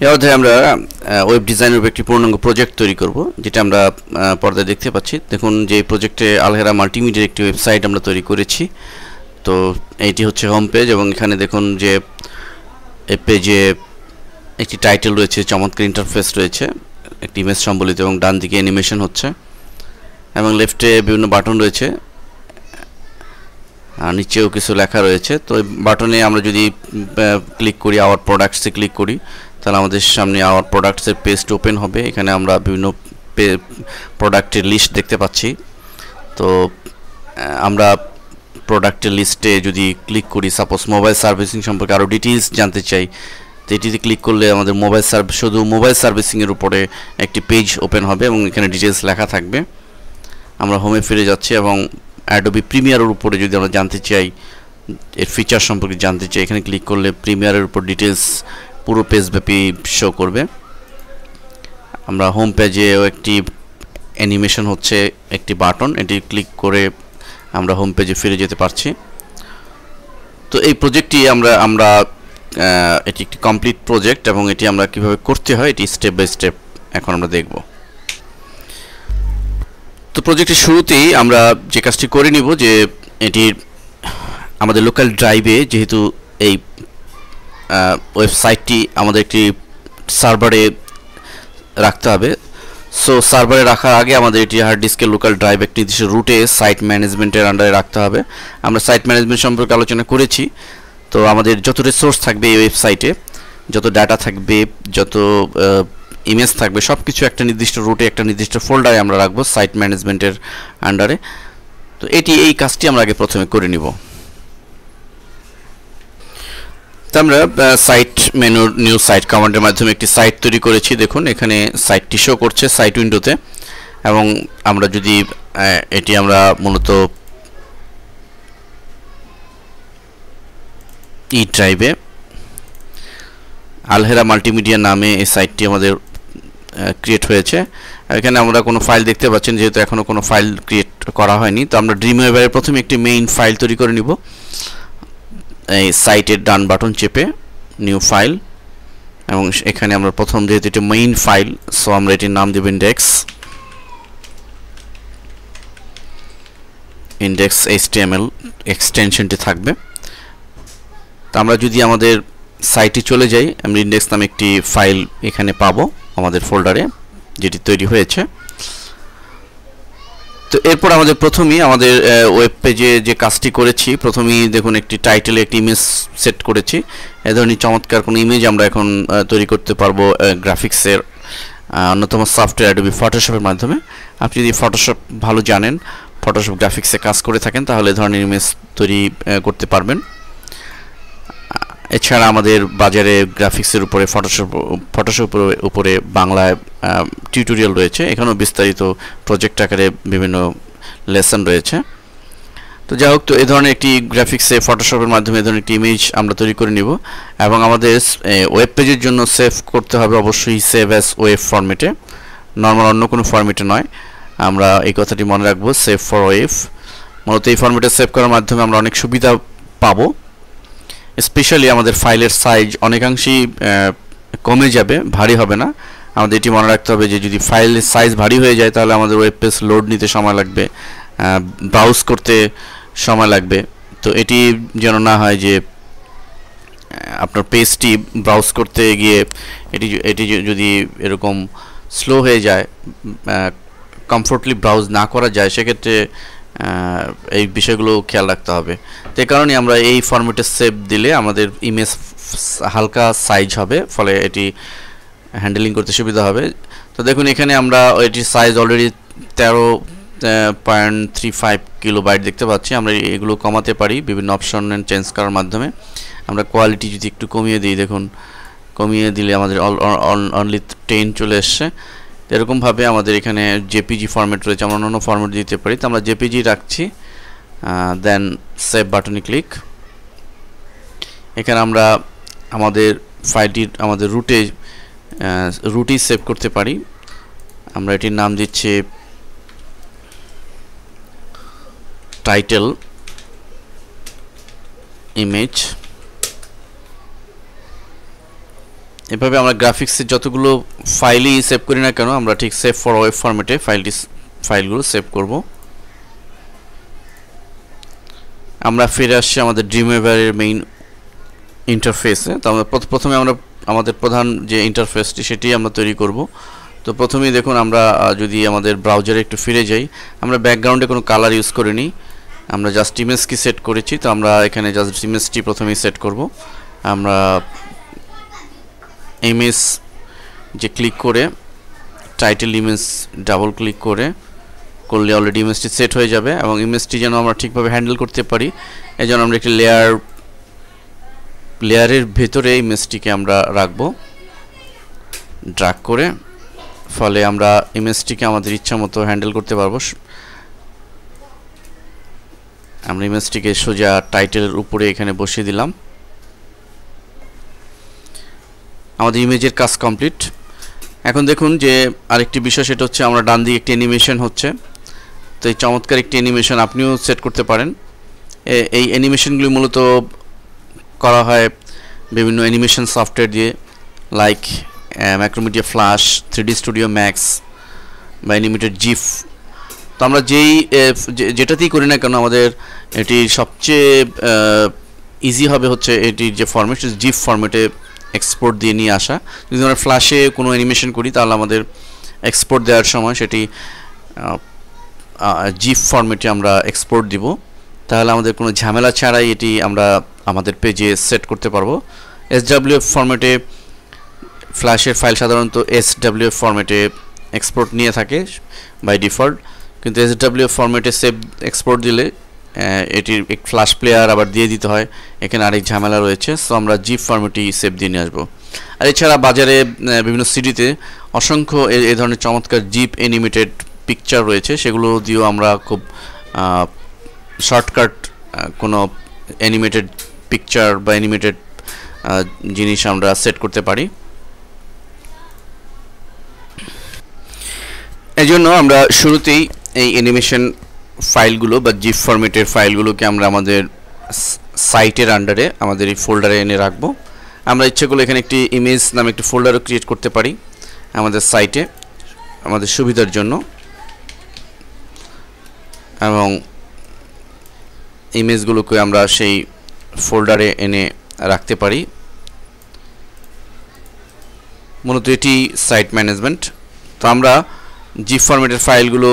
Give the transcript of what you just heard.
এই অধ্যায়ে আমরা ওয়েব ডিজাইনের উপর একটি পূর্ণাঙ্গ প্রজেক্ট তৈরি করব, যেটা আমরা পর্দায় দেখতে পাচ্ছি। দেখুন যে প্রজেক্টে আলহেরা মাল্টিমিডিয়ার একটি ওয়েবসাইট আমরা তৈরি করেছি। তো এইটি হচ্ছে হোম পেজ, এবং এখানে দেখুন যে এই পেজে একটি টাইটেল রয়েছে, চমৎকার ইন্টারফেস রয়েছে, একটি ইমেজ সম্বলিত, এবং ডান দিকে অ্যানিমেশন হচ্ছে, এবং লেফটে বিভিন্ন বাটন রয়েছে, আর নিচেও কিছু লেখা রয়েছে। তো এই বাটনে আমরা যদি ক্লিক করি, আওয়ার প্রোডাক্টসে ক্লিক করি, তাহলে আমাদের সামনে আওয়ার প্রোডাক্টসের পেজটি ওপেন হবে। এখানে আমরা বিভিন্ন প্রোডাক্টের লিস্ট দেখতে পাচ্ছি। তো আমরা প্রোডাক্টের লিস্টে যদি ক্লিক করি, সাপোজ মোবাইল সার্ভিসিং সম্পর্কে আরও ডিটেইলস জানতে চাই, তো এটিতে ক্লিক করলে আমাদের শুধু মোবাইল সার্ভিসিংয়ের উপরে একটি পেজ ওপেন হবে, এবং এখানে ডিটেইলস লেখা থাকবে। আমরা হোমে ফিরে যাচ্ছি, এবং অ্যাডোবি প্রিমিয়ারের উপরে যদি আমরা জানতে চাই, এর ফিচার সম্পর্কে জানতে চাই, এখানে ক্লিক করলে প্রিমিয়ারের উপর ডিটেইলস পুরো পেজব্যাপী শো করবে। আমরা হোম পেজেও একটি অ্যানিমেশন হচ্ছে, একটি বাটন, এটি ক্লিক করে আমরা হোম পেজে ফিরে যেতে পারছি। তো এই প্রজেক্টটি আমরা এটি একটি কমপ্লিট প্রজেক্ট, এবং এটি আমরা কিভাবে করতে হয় এটি স্টেপ বাই স্টেপ এখন আমরা দেখব। তো প্রজেক্টের শুরুতেই আমরা যে কাজটি করে নিব, যে এটির আমাদের লোকাল ড্রাইভে, যেহেতু এই ওয়েবসাইটটি আমাদের একটি সার্ভারে রাখতে হবে, সো সার্ভারে রাখার আগে আমাদের এটি হার্ড ডিস্কের লোকাল ড্রাইভ একটি নির্দিষ্ট রুটে সাইট ম্যানেজমেন্টের আন্ডারে রাখতে হবে। আমরা সাইট ম্যানেজমেন্ট সম্পর্কে আলোচনা করেছি। তো আমাদের যত রিসোর্স থাকবে এই ওয়েবসাইটে, যত ডাটা থাকবে, যত ইমেজ থাকবে, সব কিছু একটা নির্দিষ্ট রুটে, একটা নির্দিষ্ট ফোল্ডারে আমরা রাখবো সাইট ম্যানেজমেন্টের আন্ডারে। তো এই কাজটি আমরা আগে প্রথমে করে নিব। তো আমরা সাইট মেনুর নিউ সাইট কমান্ডের মাধ্যমে একটি সাইট তৈরি করেছি। দেখুন এখানে সাইটটি শো করছে সাইট উইন্ডোতে, এবং আমরা যদি এটি আমরা মূলত ই ড্রাইভে আলহেরা মাল্টিমিডিয়া নামে এই সাইটটি আমাদের ক্রিয়েট হয়েছে। এখানে আমরা কোনো ফাইল দেখতে পাচ্ছেন, যেহেতু এখনও কোনো ফাইল ক্রিয়েট করা হয়নি। তো আমরা ড্রিমওয়েভারে প্রথমে একটি মেইন ফাইল তৈরি করে নিব। এই সাইটের ডান বাটন চেপে নিউ ফাইল, এবং এখানে আমরা প্রথম, যেহেতু এটি মেইন ফাইল, সো আমরা এটির নাম দেব ইন্ডেক্স HTML এক্সটেনশনটি থাকবে। তো আমরা যদি আমাদের সাইটে চলে যাই, আমরা ইন্ডেক্স নামে একটি ফাইল এখানে পাবো আমাদের ফোল্ডারে, যেটি তৈরি হয়েছে। তো এরপর আমাদের প্রথমেই আমাদের ওয়েব পেজে যে কাজটি করেছি, প্রথমেই দেখুন একটি টাইটেলে একটি ইমেজ সেট করেছি। এ ধরনের চমৎকার কোনো ইমেজ আমরা এখন তৈরি করতে পারবো গ্রাফিক্সের অন্যতম সফটওয়্যার অ্যাডোবি ফটোশপের মাধ্যমে। আপনি যদি ফটোশপ ভালো জানেন, ফটোশপ গ্রাফিক্সে কাজ করে থাকেন, তাহলে এ ধরনের ইমেজ তৈরি করতে পারবেন। এছাড়া আমাদের বাজারে গ্রাফিক্সের উপরে ফটোশপের উপরে বাংলায় টিউটোরিয়াল রয়েছে, এখানেও বিস্তারিত প্রজেক্ট আকারে বিভিন্ন লেসন রয়েছে। তো যাই হোক, তো এই ধরনের একটি গ্রাফিক্সে ফটোশপের মাধ্যমে এই ধরনের একটি ইমেজ আমরা তৈরি করে নিব, এবং আমাদের ওয়েব পেজের জন্য সেভ করতে হবে অবশ্যই সেভ অ্যাজ ওয়েব ফরম্যাটে, নর্মাল অন্য কোনো ফরম্যাটে নয়। আমরা এই কথাটি মনে রাখবো, সেভ ফর ওয়েব। মূলত এই ফরম্যাটে সেভ করার মাধ্যমে আমরা অনেক সুবিধা পাবো। স্পেশালি আমাদের ফাইলের সাইজ অনেকাংশেই কমে যাবে, ভারী হবে না। আমাদের এটি মনে রাখতে হবে যে যদি ফাইলের সাইজ ভারী হয়ে যায়, তাহলে আমাদের ওয়েব পেজ লোড নিতে সময় লাগবে, ব্রাউজ করতে সময় লাগবে। তো এটি যেন না হয় যে আপনার পেজটি ব্রাউজ করতে গিয়ে এটি যদি এরকম স্লো হয়ে যায়, কমফোর্টলি ব্রাউজ না করা যায়, সেক্ষেত্রে এই বিষয়গুলো খেয়াল রাখতে হবে। তো এই কারণে আমরা এই ফরম্যাটে সেভ দিলে আমাদের ইমেজ হালকা সাইজ হবে, ফলে এটি হ্যান্ডেলিং করতে সুবিধা হবে। তো দেখুন এখানে আমরা এটির সাইজ অলরেডি 13.35 কিলোবাইট দেখতে পাচ্ছি। আমরা এগুলো কমাতে পারি বিভিন্ন অপশন চেঞ্জ করার মাধ্যমে। আমরা কোয়ালিটি যদি একটু কমিয়ে দিই, দেখুন কমিয়ে দিলে আমাদের অনলি 10 চলে এসছে। এরকমভাবে আমাদের এখানে জেপিজি ফরম্যাট রয়েছে, আমরা অন্য ফরম্যাট দিতে পারি। তো আমরা জেপিজি রাখছি, দেন সেভ বাটনে ক্লিক। এখানে আমরা আমাদের ফাইলটি আমাদের রুটেই সেভ করতে পারি। আমরা এটির নাম দিচ্ছি টাইটেল ইমেজ এভাবে আমরা গ্রাফিক্সের যতগুলো ফাইলই সেভ করি না কেন আমরা ঠিক সেভ ফর ওয়েব ফরম্যাটে ফাইলগুলো সেভ করব। আমরা ফিরে আসছি আমাদের ড্রিমওয়েভারের মেইন ইন্টারফেসে। তো আমরা প্রথমে আমরা আমাদের প্রধান যে ইন্টারফেসটি সেটি আমরা তৈরি করব। তো প্রথমেই দেখুন আমরা যদি আমাদের ব্রাউজারে একটু ফিরে যাই, আমরা ব্যাকগ্রাউন্ডে কোনো কালার ইউজ করিনি, আমরা জাস্ট ইমেজ কি সেট করেছি। তো আমরা এখানে জাস্ট ইমেজটি প্রথমেই সেট করব। আমরা ইমেজ যে ক্লিক করে টাইটেল ইমেজ ডাবল ক্লিক করলে অলরেডি ইমেজটি সেট হয়ে যাবে, এবং ইমেজটি যেন আমরা ঠিকভাবে হ্যান্ডেল করতে পারি এই জন্য আমরা একটি লেয়ারের ভেতরে ইমেজটিকে আমরা রাখবো ড্র্যাগ করে, ফলে আমরা ইমেজটিকে আমাদের ইচ্ছা মতো হ্যান্ডেল করতে পারবো। আমরা ইমেজটিকে সোজা টাইটেলের উপরে এখানে বসিয়ে দিলাম। আমাদের ইমেজের কাজ কমপ্লিট। এখন দেখুন যে আরেকটি বিষয়, সেটা হচ্ছে আমরা ডান দিকে একটি অ্যানিমেশন হচ্ছে। তো এই চমৎকার একটি অ্যানিমেশন আপনিও সেট করতে পারেন। এই অ্যানিমেশনগুলি মূলত করা হয় বিভিন্ন অ্যানিমেশন সফটওয়্যার দিয়ে, like Macromedia flash, 3D studio max বা অ্যানিমেটেড জিফ। তো আমরা যেটাতেই করি না কেন আমাদের এটি সবচেয়ে ইজি হবে হচ্ছে এটির যে ফরম্যাট জিফ ফরম্যাটে এক্সপোর্ট দিয়ে নিয়ে আসা। যদি আমরা ফ্ল্যাশে কোনো অ্যানিমেশন করি তাহলে আমাদের এক্সপোর্ট দেওয়ার সময় সেটি জিফ ফরম্যাটে আমরা এক্সপোর্ট দিব, তাহলে আমাদের কোনো ঝামেলা ছাড়াই এটি আমরা আমাদের পেজে সেট করতে পারবো। SWF ফরম্যাটে ফ্ল্যাশের ফাইল সাধারণত SWF ফরম্যাটে এক্সপোর্ট নিয়ে থাকে বাই ডিফল্ট, কিন্তু SWF ফরম্যাটে সেভ এক্সপোর্ট দিলে এটির এক ফ্ল্যাশ প্লেয়ার আবার দিয়ে দিতে হয়, এখানে আরেক ঝামেলা রয়েছে। সো আমরা জিপ ফরম্যাটেই সেভ দিয়ে নিয়ে আসবো। আর এছাড়া বাজারে বিভিন্ন সিডিতে অসংখ্য এই ধরনের চমৎকার জিপ অ্যানিমেটেড পিকচার রয়েছে, সেগুলো দিয়েও আমরা খুব শর্টকাট কোনো অ্যানিমেটেড পিকচার বা অ্যানিমেটেড জিনিস আমরা সেট করতে পারি। এই জন্য আমরা শুরুতেই এই অ্যানিমেশন ফাইলগুলো বা জিপ ফরম্যাটের ফাইলগুলোকে আমরা আমাদের সাইটের আন্ডারে আমাদের এই ফোল্ডারে এনে রাখবো। আমরা ইচ্ছে করলে এখানে একটি ইমেজ নামে একটি ফোল্ডারও ক্রিয়েট করতে পারি আমাদের সাইটে আমাদের সুবিধার জন্য, এবং ইমেজগুলোকে আমরা সেই ফোল্ডারে এনে রাখতে পারি। মূলত এটি সাইট ম্যানেজমেন্ট। তো আমরা জিপ ফরম্যাটের ফাইলগুলো